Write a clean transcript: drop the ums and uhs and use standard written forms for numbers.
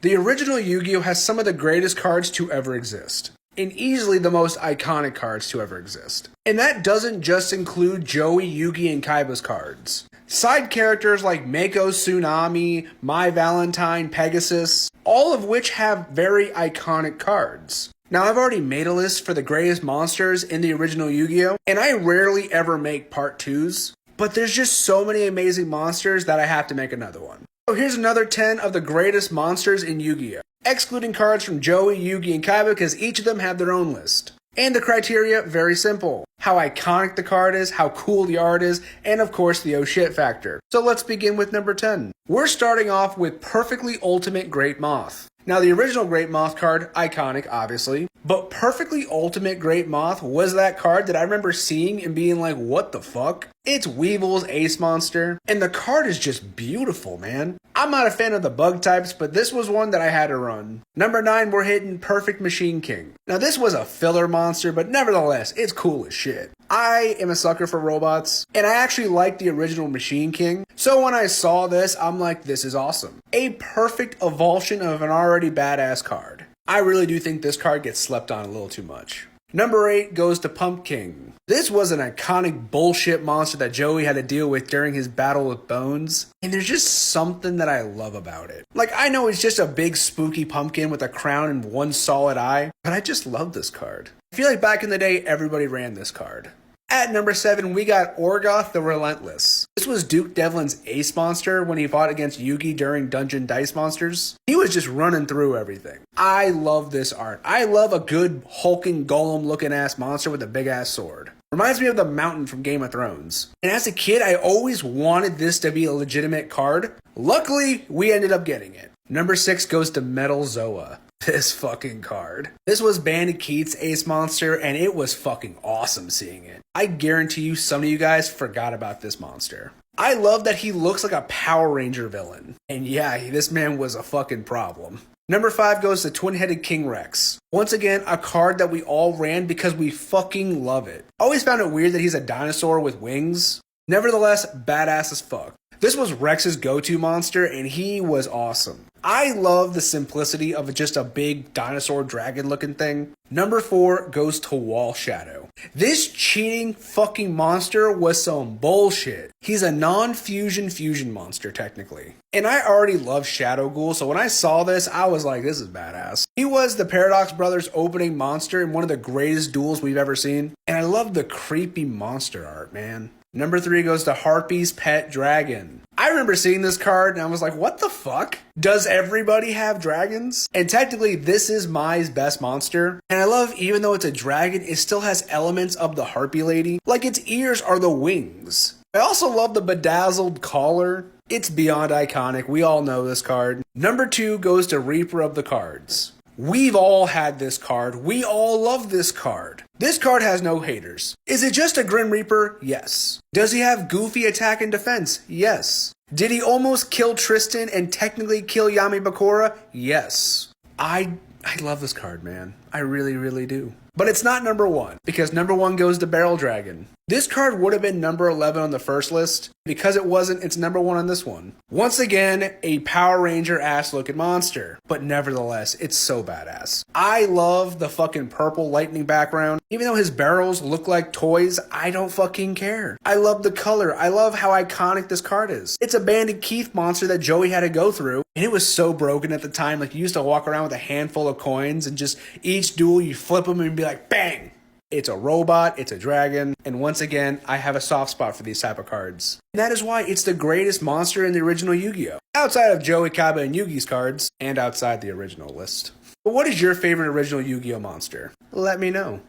The original Yu-Gi-Oh! Has some of the greatest cards to ever exist, and easily the most iconic cards to ever exist. And that doesn't just include Joey, Yugi, and Kaiba's cards. Side characters like Mako Tsunami, My Valentine, Pegasus, all of which have very iconic cards. Now, I've already made a list for the greatest monsters in the original Yu-Gi-Oh! And I rarely ever make part 2s, but there's just so many amazing monsters that I have to make another one. So here's another 10 of the greatest monsters in Yu-Gi-Oh! Excluding cards from Joey, Yugi, and Kaiba because each of them have their own list. And the criteria, very simple. How iconic the card is, how cool the art is, and of course the oh shit factor. So let's begin with number 10. We're starting off with Perfectly Ultimate Great Moth. Now the original Great Moth card, iconic obviously, but Perfectly Ultimate Great Moth was that card that I remember seeing and being like, what the fuck? It's Weevil's Ace Monster, and the card is just beautiful, man. I'm not a fan of the bug types, but this was one that I had to run. Number 9, we're hitting Perfect Machine King. Now this was a filler monster, but nevertheless, it's cool as shit. I am a sucker for robots, and I actually like the original Machine King, so when I saw this, I'm like, this is awesome. A perfect evolution of an already badass card. I really do think this card gets slept on a little too much. Number 8 goes to Pump King. This was an iconic bullshit monster that Joey had to deal with during his battle with Bones, and there's just something that I love about it. Like, I know it's just a big spooky pumpkin with a crown and one solid eye, but I just love this card. I feel like back in the day, everybody ran this card. At number 7, we got Orgoth the Relentless. This was Duke Devlin's ace monster when he fought against Yugi during Dungeon Dice Monsters. He was just running through everything. I love this art. I love a good hulking golem looking ass monster with a big ass sword. Reminds me of the Mountain from Game of Thrones. And as a kid, I always wanted this to be a legitimate card. Luckily, we ended up getting it. Number 6 goes to Metal Zoa. This fucking card. This was Bandit Keith's ace monster, and it was fucking awesome seeing it. I guarantee you some of you guys forgot about this monster. I love that he looks like a Power Ranger villain. And yeah, this man was a fucking problem. Number 5 goes to Twin-Headed King Rex. Once again, a card that we all ran because we fucking love it. Always found it weird that he's a dinosaur with wings. Nevertheless, badass as fuck. This was Rex's go-to monster, and he was awesome. I love the simplicity of just a big dinosaur dragon looking thing. Number 4 goes to Wall Shadow. This cheating fucking monster was some bullshit. He's a non-fusion fusion monster technically. And I already love Shadow Ghoul, so when I saw this, I was like, this is badass. He was the Paradox Brothers opening monster in one of the greatest duels we've ever seen. And I love the creepy monster art, man. Number 3 goes to Harpy's Pet Dragon. I remember seeing this card and I was like, what the fuck? Does everybody have dragons? And technically, this is Mai's best monster. And I love, even though it's a dragon, it still has elements of the Harpy Lady. Like its ears are the wings. I also love the bedazzled collar. It's beyond iconic. We all know this card. Number 2 goes to Reaper of the Cards. We've all had this card. We all love this card. This card has no haters. Is it just a Grim Reaper? Yes. Does he have goofy attack and defense? Yes. Did he almost kill Tristan and technically kill Yami Bakura? Yes. I love this card, man. I really, really do. But it's not number 1, because number 1 goes to Barrel Dragon. This card would have been number 11 on the first list. Because it wasn't, it's number 1 on this one. Once again, a Power Ranger ass looking monster. But nevertheless, it's so badass. I love the fucking purple lightning background. Even though his barrels look like toys, I don't fucking care. I love the color. I love how iconic this card is. It's a Bandit Keith monster that Joey had to go through. And it was so broken at the time. Like, you used to walk around with a handful of coins and just each duel you flip them and be like, bang! It's a robot, it's a dragon, and once again, I have a soft spot for these type of cards. And that is why it's the greatest monster in the original Yu-Gi-Oh! Outside of Joey, Kaiba, and Yugi's cards, and outside the original list. But what is your favorite original Yu-Gi-Oh! Monster? Let me know.